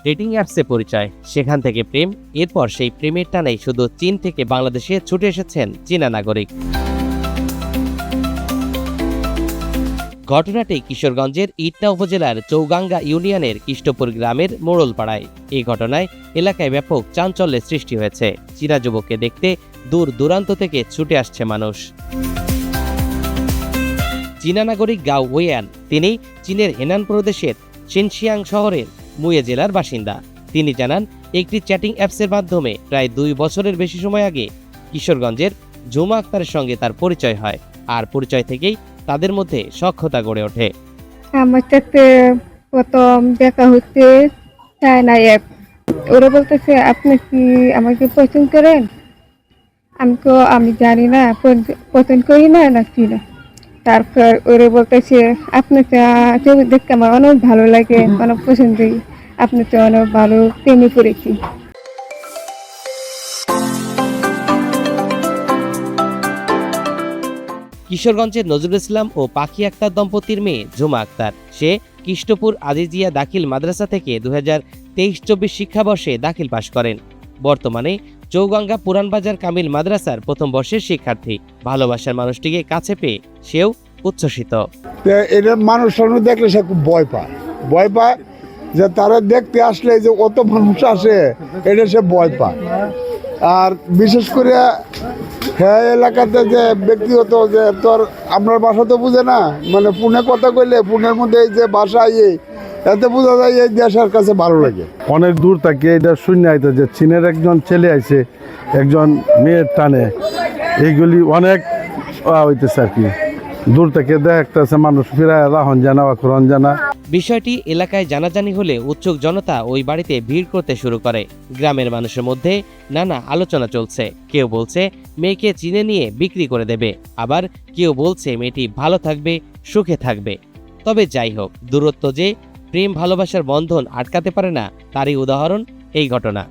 Dating অ্যাপসে পরিচয়, সেখান থেকে প্রেম, এরপর সেই প্রেমের টানেই শুধু চীন থেকে বাংলাদেশে ছুটে এসেছেন চীনা নাগরিক। ঘটনাটি কিশোরগঞ্জের ইটনা উপজেলার চৌগাঙ্গা ইউনিয়নের কৃষ্টপুর গ্রামের মোড়লপাড়ায়। এই ঘটনায় এলাকায় ব্যাপক চাঞ্চল্যের সৃষ্টি হয়েছে। চীনা যুবককে দেখতে দূর দূরান্ত থেকে ছুটে আসছে মানুষ। চীনা নাগরিক গাও ওয়ান, তিনি চীনের হেনান প্রদেশের শিনচিয়াং শহরের মুয়ে জেলার বাসিন্দা। তিনি জানান, একটি চ্যাটিং অ্যাপসের মাধ্যমে প্রায় 2 বছরের বেশি সময় আগে কিশোরগঞ্জের ঝুমা আক্তারের সঙ্গে তার পরিচয় হয়, আর পরিচয় থেকেই তাদের মধ্যে সখ্যতা গড়ে ওঠে। আমার সাথে প্রথম দেখা হচ্ছে চায়না অ্যাপ। ওরা বলতেছে, আপনি কি আমাকে পছন্দ করেন? আমি জানি না, পছন্দ করি না নাকি না। তারপর ওরা বলতেছে, আপনাকে ছবি দেখতে আমার অনেক ভালো লাগে, অনেক পছন্দ, আপনাকে অনেক ভালো প্রেমে পড়েছি। কিশোরগঞ্জের নজরুল ইসলাম ও পাখি আক্তার দম্পতির মেয়ে ঝুমা আক্তার। সে কৃষ্টপুর আজিজিয়া দাখিল মাদ্রাসা থেকে 2023-24 শিক্ষাবর্ষে দাখিল পাশ করেন। বর্তমানে চৌগাঙ্গা পুরানবাজার কামিল মাদ্রাসার প্রথম বর্ষের শিক্ষার্থী। ভালোবাসার মানুষটিকে কাছে পেয়ে সেও উচ্ছ্বসিত। এটা মানুষ দেখলে সে খুব ভয় পায় যে তারা দেখতে আসলে যে অত মানুষ আসে, এটা সে ভয় পায়। আর বিশেষ করে হ্যাঁ, এলাকাতে যে ব্যক্তিগত যে তোর আপনার ভাষা তো বুঝে না, মানে ফোনে কথা কইলে ফোনের মধ্যে এই যে ভাষা এতে বোঝা যায় এই দেশের কাছে ভালো লাগে। অনেক দূর থেকে এটা শূন্য আইতে যে চীনের একজন ছেলে আইছে একজন মেয়ের টানে, এইগুলি অনেক হইতেছে আর কি। দূর থেকে দেখতেছে মানুষ ফিরায় রাহন জানা বা কোরআন জানা। বিষয়টি এলাকায় জানাজানি হলে উৎসুক জনতা ওই বাড়িতে ভিড় করতে শুরু করে। গ্রামের মানুষের মধ্যে নানা আলোচনা চলছে। কেউ বলছে মেয়েকে চীনে নিয়ে বিক্রি করে দেবে, আবার কেউ বলছে মেয়েটি ভালো থাকবে, সুখে থাকবে। তবে যাই হোক, দূরত্ব যে প্রেম ভালোবাসার বন্ধন আটকাতে পারে না, তারই উদাহরণ এই ঘটনা।